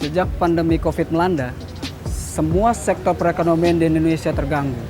Sejak pandemi COVID melanda, semua sektor perekonomian di Indonesia terganggu.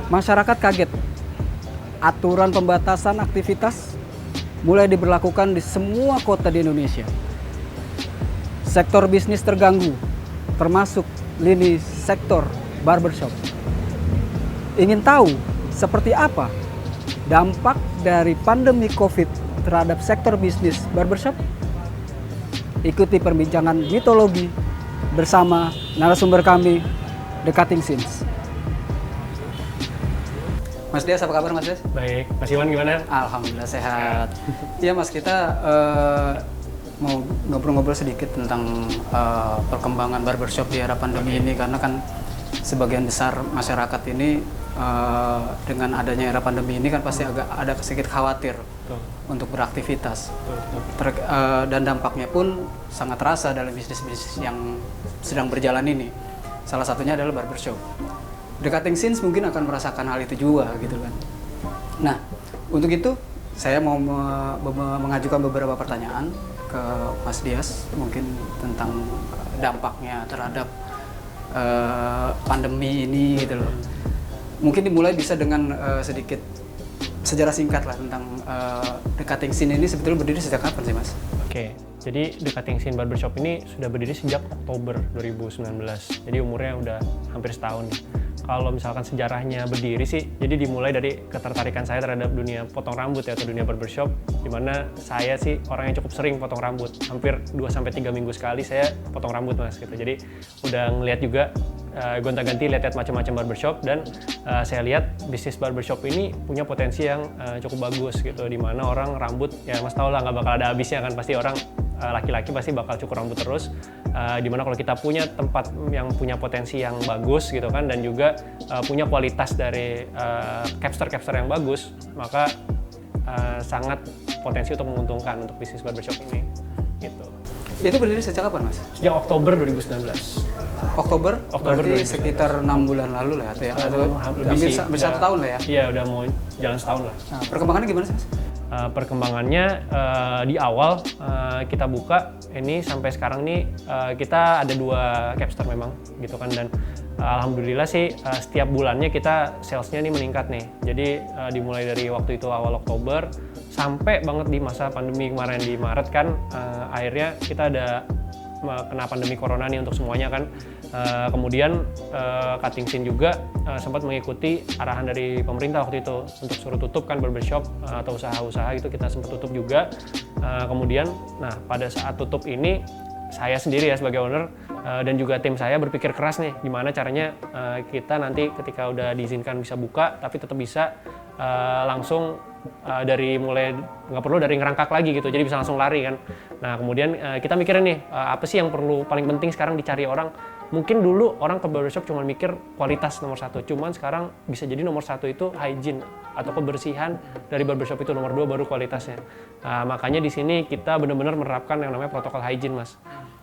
Masyarakat kaget. Aturan pembatasan aktivitas mulai diberlakukan di semua kota di Indonesia. Sektor bisnis terganggu, termasuk lini sektor barbershop. Ingin tahu seperti apa dampak dari pandemi COVID terhadap sektor bisnis barbershop? Ikuti perbincangan mitologi bersama narasumber kami, The Cutting Scenes. Mas Dias, apa kabar Mas Dias? Baik, Mas Iwan gimana? Alhamdulillah sehat. Iya Mas, kita mau ngobrol-ngobrol sedikit tentang perkembangan barbershop di era pandemi ini, karena kan sebagian besar masyarakat ini dengan adanya era pandemi ini kan pasti agak ada sedikit khawatir untuk beraktivitas. Dan dampaknya pun sangat terasa dalam bisnis-bisnis yang sedang berjalan ini. Salah satunya adalah barbershop. The Cutting Scenes mungkin akan merasakan hal itu juga gitu kan. Nah, untuk itu saya mau mengajukan beberapa pertanyaan ke Mas Dias mungkin tentang dampaknya terhadap pandemi ini gitu loh. Mungkin dimulai bisa dengan sedikit sejarah singkat lah tentang The Cutting Scene ini sebetulnya berdiri sejak kapan sih Mas? Oke, jadi The Cutting Scene Barbershop ini sudah berdiri sejak Oktober 2019. Jadi umurnya udah hampir setahun. Kalau misalkan sejarahnya berdiri sih, jadi dimulai dari ketertarikan saya terhadap dunia potong rambut ya, atau dunia barbershop, di mana saya sih orang yang cukup sering potong rambut. Hampir 2-3 minggu sekali saya potong rambut Mas gitu. Jadi udah ngeliat juga gonta-ganti lihat macam-macam barbershop, dan saya lihat bisnis barbershop ini punya potensi yang cukup bagus gitu, di mana orang rambut ya Mas tau lah nggak bakal ada habisnya kan, pasti orang laki-laki pasti bakal cukur rambut terus, dimana kalau kita punya tempat yang punya potensi yang bagus gitu kan, dan juga punya kualitas dari capster yang bagus, maka sangat potensi untuk menguntungkan untuk bisnis barbershop ini gitu. Itu berdiri sejak kapan Mas? Sejak Oktober 2019. Oktober berarti 2019. sekitar 6 bulan lalu lah ya, atau hampir 1 tahun lah ya? Iya, udah mau jalan setahun lah. Nah, perkembangannya gimana sih Mas? Perkembangannya di awal kita buka ini sampai sekarang nih kita ada 2 capster memang gitu kan, dan alhamdulillah sih setiap bulannya kita salesnya nih meningkat nih. Jadi dimulai dari waktu itu awal Oktober sampai banget di masa pandemi kemarin di Maret kan, akhirnya kita ada kena pandemi corona nih untuk semuanya kan. Kemudian Cutting Scene juga sempat mengikuti arahan dari pemerintah waktu itu untuk suruh tutup kan barbershop atau usaha-usaha gitu, kita sempat tutup juga. Kemudian nah pada saat tutup ini saya sendiri ya sebagai owner dan juga tim saya berpikir keras nih gimana caranya kita nanti ketika udah diizinkan bisa buka tapi tetap bisa langsung dari mulai nggak perlu dari ngerangkak lagi gitu, jadi bisa langsung lari kan. Nah kemudian kita mikirin nih apa sih yang perlu paling penting sekarang dicari orang. Mungkin dulu orang ke barbershop cuma mikir kualitas nomor 1, cuman sekarang bisa jadi nomor 1 itu hygiene atau kebersihan dari barbershop itu, nomor 2 baru kualitasnya. Makanya di sini kita benar-benar menerapkan yang namanya protokol hygiene Mas.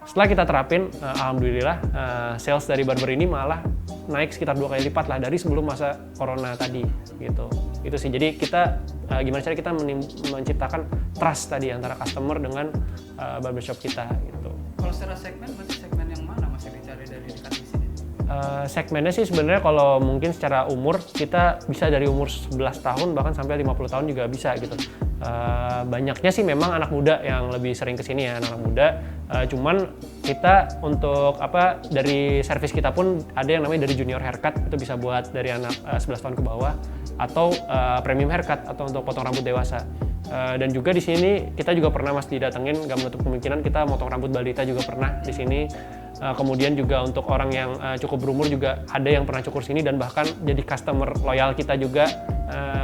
Setelah kita terapin, alhamdulillah sales dari barber ini malah naik sekitar 2 kali lipat lah dari sebelum masa corona tadi gitu. Itu sih, jadi kita gimana cara kita menciptakan trust tadi antara customer dengan barbershop kita gitu. Kalau secara segmen, berarti segmen yang mana Mas yang dicari dari Cutting Scene? Segmennya sih sebenarnya kalau mungkin secara umur kita bisa dari umur 11 tahun bahkan sampai 50 tahun juga bisa gitu. Banyaknya sih memang anak muda yang lebih sering kesini ya, anak muda. Cuman kita untuk dari servis kita pun ada yang namanya dari junior haircut, itu bisa buat dari anak 11 tahun ke bawah, atau premium haircut atau untuk potong rambut dewasa. Dan juga di sini kita juga pernah Mas didatengin, nggak menutup kemungkinan kita motong rambut balita juga pernah di sini. Kemudian juga untuk orang yang cukup berumur juga ada yang pernah cukur sini dan bahkan jadi customer loyal kita juga,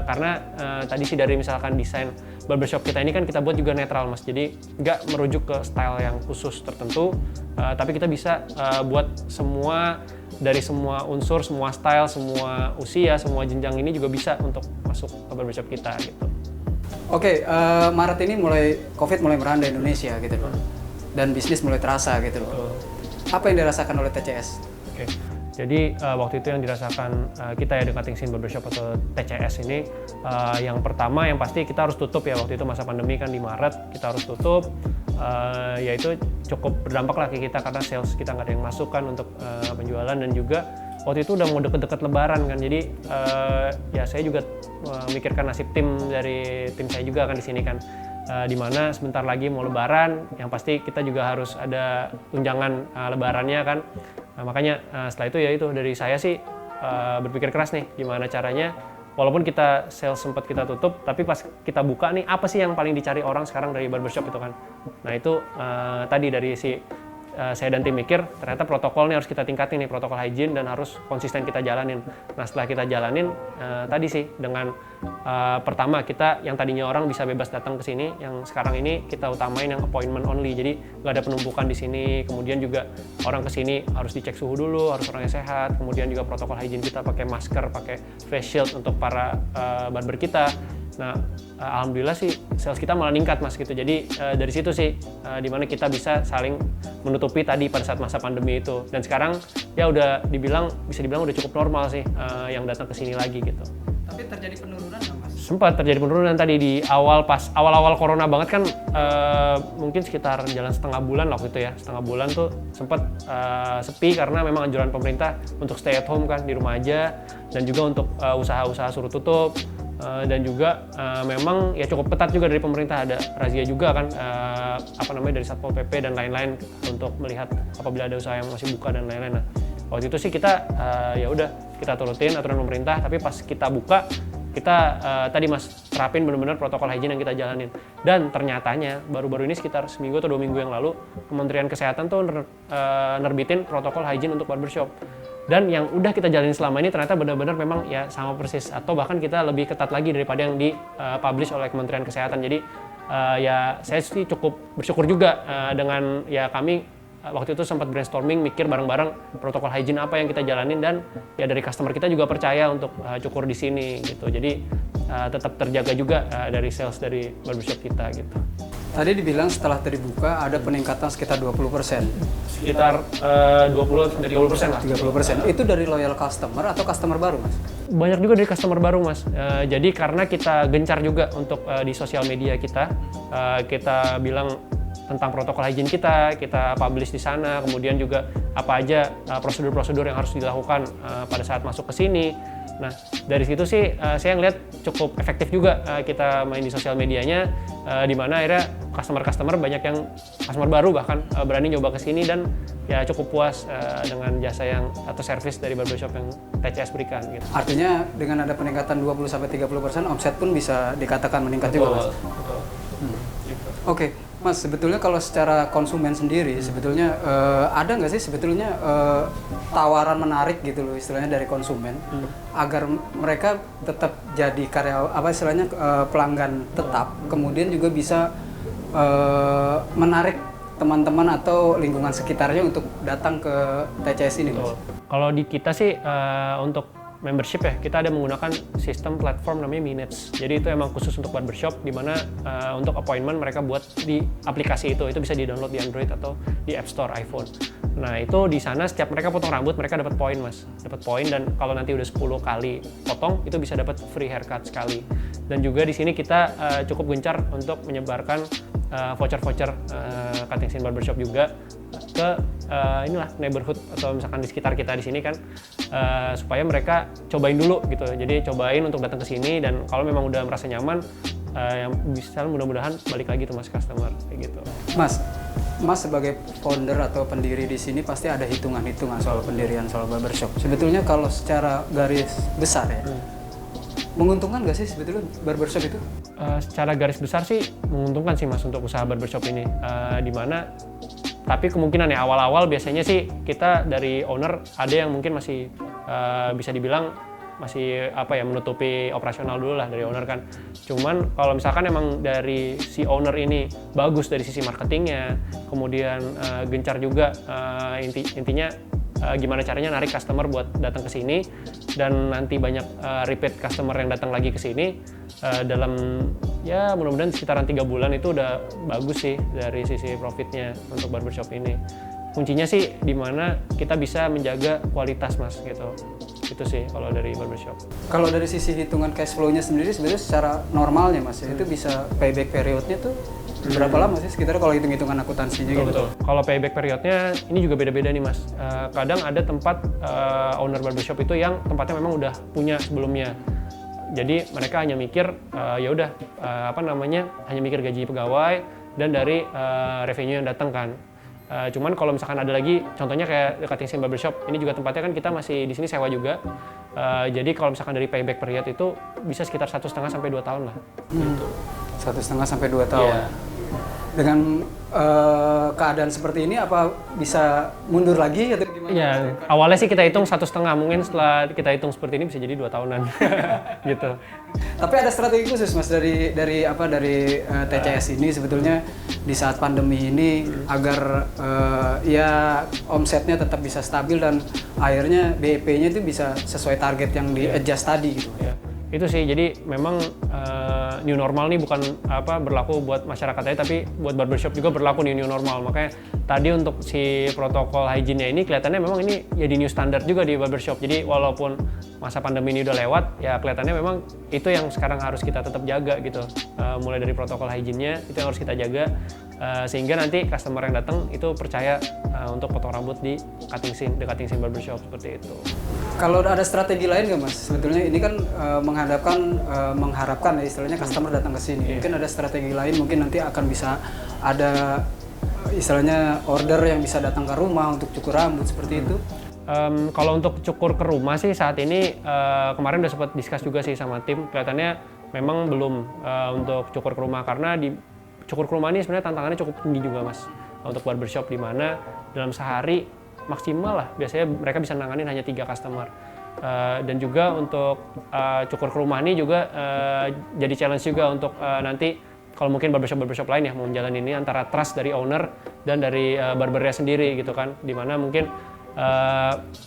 karena tadi sih dari misalkan desain barbershop kita ini kan kita buat juga netral Mas, jadi nggak merujuk ke style yang khusus tertentu, tapi kita bisa buat semua dari semua unsur, semua style, semua usia, semua jenjang ini juga bisa untuk masuk ke barbershop kita gitu. Oke, Maret ini COVID mulai melanda Indonesia gitu loh, dan bisnis mulai terasa gitu loh. Apa yang dirasakan oleh TCS? Oke. Jadi waktu itu yang dirasakan kita ya The Cutting Scene Barbershop atau TCS ini, yang pertama yang pasti kita harus tutup ya, waktu itu masa pandemi kan di Maret kita harus tutup. ya itu cukup berdampak lah ke kita karena sales kita nggak ada yang masuk kan untuk penjualan, dan juga waktu itu udah mau deket-deket lebaran kan, jadi ya saya juga memikirkan nasib dari tim saya juga kan di sini kan, di mana sebentar lagi mau lebaran, yang pasti kita juga harus ada tunjangan lebarannya kan. Makanya setelah itu ya itu dari saya sih berpikir keras nih gimana caranya, walaupun kita sales sempat kita tutup, tapi pas kita buka nih apa sih yang paling dicari orang sekarang dari barbershop itu kan. Nah itu tadi dari saya dan tim mikir, ternyata protokolnya harus kita tingkatin nih, protokol hygiene, dan harus konsisten kita jalanin. Nah setelah kita jalanin, tadi sih dengan pertama kita yang tadinya orang bisa bebas datang ke sini, yang sekarang ini kita utamain yang appointment only, jadi nggak ada penumpukan di sini. Kemudian juga orang ke sini harus dicek suhu dulu, harus orangnya sehat. Kemudian juga protokol hygiene kita pakai masker, pakai face shield untuk para barber kita. Nah, alhamdulillah sih sales kita malah meningkat mas gitu. Jadi dari situ sih dimana kita bisa saling menutupi tadi pada saat masa pandemi itu. Dan sekarang ya bisa dibilang udah cukup normal sih yang datang ke sini lagi gitu. Tapi terjadi penurunan nggak mas? Sempat terjadi penurunan tadi di awal-awal corona banget kan, mungkin sekitar jalan setengah bulan waktu itu ya. Setengah bulan tuh sempat sepi karena memang anjuran pemerintah untuk stay at home kan, di rumah aja, dan juga untuk usaha-usaha suruh tutup. Dan juga memang ya cukup ketat juga dari pemerintah, ada razia juga kan dari Satpol PP dan lain-lain untuk melihat apabila ada usaha yang masih buka dan lain-lain. Nah, waktu itu sih kita ya udah kita turutin aturan pemerintah, tapi pas kita buka kita tadi mas terapin benar-benar protokol hygiene yang kita jalanin. Dan ternyatanya baru-baru ini sekitar seminggu atau 2 minggu yang lalu Kementerian Kesehatan tuh nerbitin protokol hygiene untuk barbershop. Dan yang udah kita jalanin selama ini ternyata benar-benar memang ya sama persis, atau bahkan kita lebih ketat lagi daripada yang dipublish oleh Kementerian Kesehatan. Jadi ya saya sih cukup bersyukur juga dengan ya kami waktu itu sempat brainstorming, mikir bareng-bareng protokol hygiene apa yang kita jalanin, dan ya dari customer kita juga percaya untuk cukur di sini gitu. Jadi tetap terjaga juga dari sales dari barbershop kita gitu. Tadi dibilang setelah terbuka ada peningkatan sekitar 20%. Sekitar 20-30% lah. 30%. Itu dari loyal customer atau customer baru, Mas? Banyak juga dari customer baru, Mas. Jadi karena kita gencar juga untuk di sosial media kita bilang tentang protokol hygiene kita publish di sana, kemudian juga apa aja prosedur-prosedur yang harus dilakukan pada saat masuk ke sini. Nah, dari situ sih saya ngeliat cukup efektif juga kita main di sosial medianya, di mana akhirnya customer banyak yang customer baru bahkan berani nyoba ke sini dan ya cukup puas dengan jasa atau service dari barbershop yang TCS berikan gitu. Artinya dengan ada peningkatan 20-30%, omset pun bisa dikatakan meningkat juga, Mas? Betul. Oke, Mas, sebetulnya kalau secara konsumen sendiri, sebetulnya ada nggak sih sebetulnya tawaran menarik gitu loh istilahnya dari konsumen agar mereka tetap jadi pelanggan tetap, kemudian juga bisa menarik teman-teman atau lingkungan sekitarnya untuk datang ke TCS ini, Mas? Kalau di kita sih untuk membership ya, kita ada menggunakan sistem platform namanya Minutes. Jadi itu emang khusus untuk barbershop, di mana untuk appointment mereka buat di aplikasi itu bisa di-download di Android atau di App Store iPhone. Nah itu di sana setiap mereka potong rambut mereka dapat poin, Mas. Dapat poin, dan kalau nanti udah 10 kali potong itu bisa dapat free haircut sekali. Dan juga di sini kita cukup gencar untuk menyebarkan voucher-voucher cutting scene barbershop juga ke neighborhood atau misalkan di sekitar kita di sini kan, supaya mereka cobain dulu gitu. Jadi cobain untuk datang ke sini, dan kalau memang udah merasa nyaman, yang bisa mudah-mudahan balik lagi tuh Mas customer kayak gitu. Mas sebagai founder atau pendiri di sini pasti ada hitungan-hitungan soal pendirian soal barbershop. Sebetulnya kalau secara garis besar ya, menguntungkan nggak sih sebetulnya barbershop itu? Secara garis besar sih menguntungkan sih Mas untuk usaha barbershop ini, tapi kemungkinan ya awal-awal biasanya sih kita dari owner ada yang mungkin masih bisa dibilang masih menutupi operasional dulu lah dari owner kan. Cuman kalau misalkan emang dari si owner ini bagus dari sisi marketingnya, kemudian gencar juga intinya gimana caranya narik customer buat datang ke sini, dan nanti banyak repeat customer yang datang lagi ke sini dalam ya mudah-mudahan sekitaran 3 bulan itu udah bagus sih dari sisi profitnya untuk barbershop ini. Kuncinya sih di mana kita bisa menjaga kualitas Mas gitu. Itu sih kalau dari barbershop. Kalau dari sisi hitungan cash flow-nya sendiri sebenarnya secara normalnya Mas itu bisa payback periodnya tuh Berapa lama sih sekitar kalau hitung-hitungan akuntansinya gitu? Betul. Kalau payback periodnya ini juga beda-beda nih mas. Kadang ada tempat owner barbershop itu yang tempatnya memang udah punya sebelumnya. Jadi mereka hanya mikir ya udah hanya mikir gaji pegawai dan dari revenue yang datang kan. Cuman kalau misalkan ada lagi, contohnya kayak Cutting Scene Barbershop, ini juga tempatnya kan kita masih di sini sewa juga. Jadi kalau misalkan dari payback period itu bisa sekitar 1,5 sampai 2 tahun lah. 1,5 sampai 2 tahun. Iya. Dengan keadaan seperti ini apa bisa mundur lagi atau gimana? Iya, awalnya sih kita hitung 1,5, mungkin setelah kita hitung seperti ini bisa jadi 2 tahunan. Gitu. Tapi ada strategi khusus mas dari TCS ini sebetulnya di saat pandemi ini agar ya omsetnya tetap bisa stabil dan akhirnya BEP-nya itu bisa sesuai target yang di adjust tadi gitu. Ya, itu sih. Jadi memang new normal nih bukan berlaku buat masyarakat aja, tapi buat barbershop juga berlaku nih new normal. Makanya tadi untuk si protokol hygiene-nya ini kelihatannya memang ini ya di new standard juga di barbershop. Jadi walaupun masa pandemi ini udah lewat, ya kelihatannya memang itu yang sekarang harus kita tetap jaga gitu. Mulai dari protokol hygiene-nya itu yang harus kita jaga sehingga nanti customer yang datang itu percaya untuk potong rambut di Cutting Scene Barbershop seperti itu. Kalau ada strategi lain nggak mas? Sebetulnya ini kan mengharapkan ya istilahnya customer datang ke sini. Mungkin ada strategi lain, mungkin nanti akan bisa ada istilahnya order yang bisa datang ke rumah untuk cukur rambut seperti itu. Kalau untuk cukur ke rumah sih saat ini kemarin udah sempat discuss juga sih sama tim. Kelihatannya memang belum untuk cukur ke rumah karena di cukur ke rumah ini sebenarnya tantangannya cukup tinggi juga mas. Untuk barbershop di mana dalam sehari maksimal lah biasanya mereka bisa nanganin hanya 3 customer. Dan juga untuk cukur ke rumah ini juga jadi challenge juga untuk nanti kalau mungkin barbershop lain ya mau menjalani ini antara trust dari owner dan dari barbernya sendiri gitu kan, dimana mungkin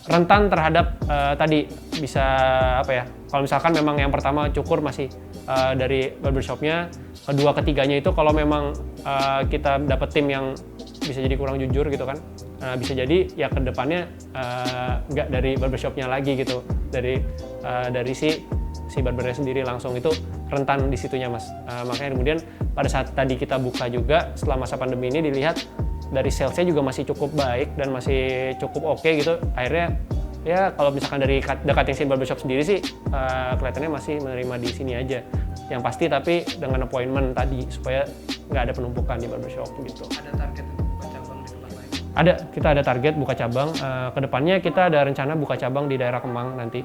rentan terhadap tadi bisa kalau misalkan memang yang pertama cukur masih dari barbershopnya, kedua ketiganya itu kalau memang kita dapat tim yang bisa jadi kurang jujur gitu kan, bisa jadi ya ke depannya nggak dari barbershopnya lagi gitu, dari si barbernya sendiri langsung, itu rentan di situnya mas. Makanya kemudian pada saat tadi kita buka juga setelah masa pandemi ini dilihat dari salesnya juga masih cukup baik dan masih cukup oke gitu. Akhirnya ya kalau misalkan dari Cutting Scene Barbershop sendiri sih kelihatannya masih menerima di sini aja. Yang pasti tapi dengan appointment tadi supaya nggak ada penumpukan di barbershop gitu. Ada target untuk buka cabang di tempat lain? Kita ada target buka cabang. Kedepannya kita ada rencana buka cabang di daerah Kemang nanti.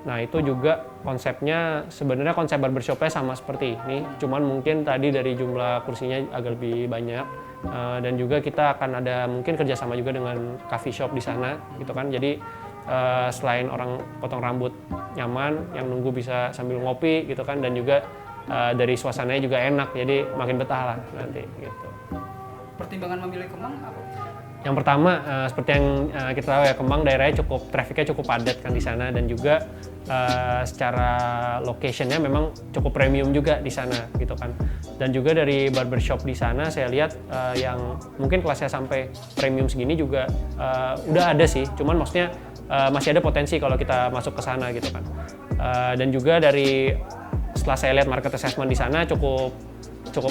Nah itu juga konsepnya sebenarnya konsep barbershopnya sama seperti ini. Cuman mungkin tadi dari jumlah kursinya agak lebih banyak. Dan juga kita akan ada mungkin kerjasama juga dengan coffee shop di sana gitu kan. Jadi selain orang potong rambut nyaman, yang nunggu bisa sambil ngopi gitu kan, dan juga dari suasananya juga enak, jadi makin betah lah nanti gitu. Pertimbangan memilih Kemang apa? Yang pertama seperti yang kita tahu ya, Kemang daerahnya trafficnya cukup padat kan di sana, dan juga secara locationnya memang cukup premium juga di sana gitu kan. Dan juga dari barbershop di sana saya lihat yang mungkin kelasnya sampai premium segini juga udah ada sih, cuman maksudnya masih ada potensi kalau kita masuk ke sana gitu kan. Dan juga dari setelah saya lihat market assessment di sana cukup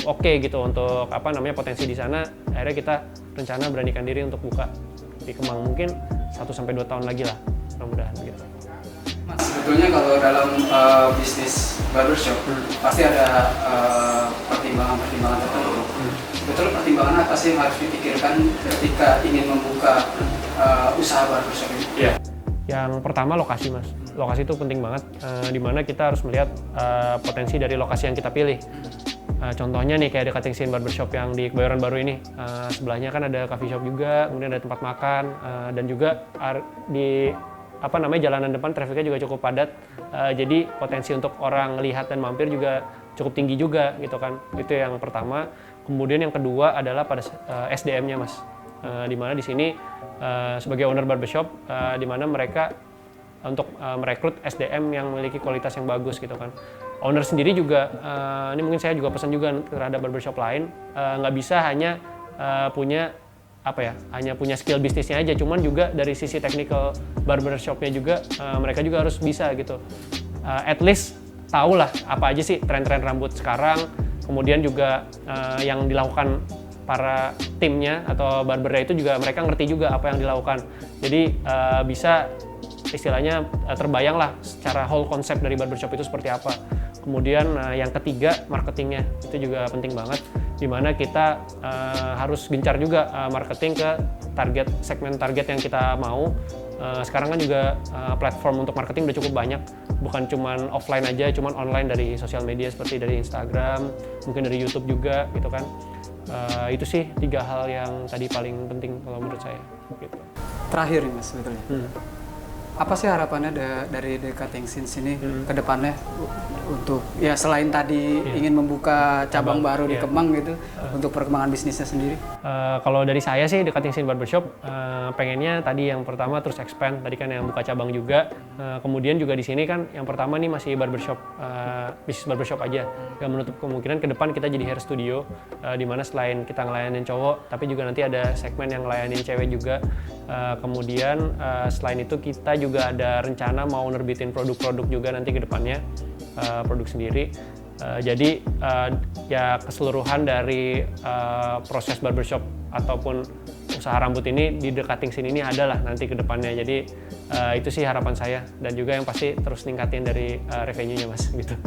oke gitu untuk potensi di sana. Akhirnya kita rencana beranikan diri untuk buka di Kemang, mungkin 1-2 tahun lagi lah mudah-mudahan gitu. Mas, sebetulnya kalau dalam bisnis barbershop pasti ada pertimbangan tertentu. Sebetulnya pertimbangan apa sih yang harus dipikirkan ketika ingin membuka usaha barbershop ini? Yeah. Yang pertama lokasi mas, lokasi itu penting banget, dimana kita harus melihat potensi dari lokasi yang kita pilih. Contohnya nih kayak di Cutting Scene Barbershop yang di Kebayoran Baru ini, sebelahnya kan ada coffee shop juga, kemudian ada tempat makan, dan juga di jalanan depan trafficnya juga cukup padat, jadi potensi untuk orang lihat dan mampir juga cukup tinggi juga gitu kan. Itu yang pertama. Kemudian yang kedua adalah pada SDM-nya mas, dimana di sini sebagai owner barbershop, dimana mereka untuk merekrut SDM yang memiliki kualitas yang bagus gitu kan. Owner sendiri juga, ini mungkin saya juga pesan juga terhadap barbershop lain, nggak bisa hanya punya skill bisnisnya aja, cuman juga dari sisi technical barbershopnya juga mereka juga harus bisa gitu. At least tahu lah apa aja sih tren-tren rambut sekarang, Kemudian juga yang dilakukan para timnya atau barbernya itu juga mereka ngerti juga apa yang dilakukan. Jadi bisa istilahnya terbayang lah secara whole konsep dari barbershop itu seperti apa. Kemudian yang ketiga, marketingnya itu juga penting banget, di mana kita harus gencar juga marketing ke segmen target yang kita mau. Sekarang kan juga platform untuk marketing udah cukup banyak, bukan cuman offline aja, cuman online dari sosial media seperti dari Instagram, mungkin dari YouTube juga gitu kan. Itu sih 3 hal yang tadi paling penting kalau menurut saya gitu. Terakhir nih Mas sebetulnya. Apa sih harapannya dari The Cutting Scenes ini ke depannya untuk ya selain tadi ingin membuka cabang baru di Kemang gitu untuk perkembangan bisnisnya sendiri? Kalau dari saya sih The Cutting Scene Barbershop pengennya tadi yang pertama terus expand, tadi kan yang buka cabang juga. Kemudian juga di sini kan yang pertama nih masih barbershop, bisnis barbershop aja. Gak menutup kemungkinan ke depan kita jadi hair studio, di mana selain kita ngelayanin cowok, tapi juga nanti ada segmen yang ngelayanin cewek juga. Kemudian selain itu kita juga ada rencana mau nerbitin produk-produk juga nanti ke depannya, produk sendiri. Jadi ya keseluruhan dari proses barbershop ataupun usaha rambut ini di The Cutting Scene ini adalah nanti ke depannya. Jadi itu sih harapan saya, dan juga yang pasti terus ningkatin dari revenue-nya Mas gitu.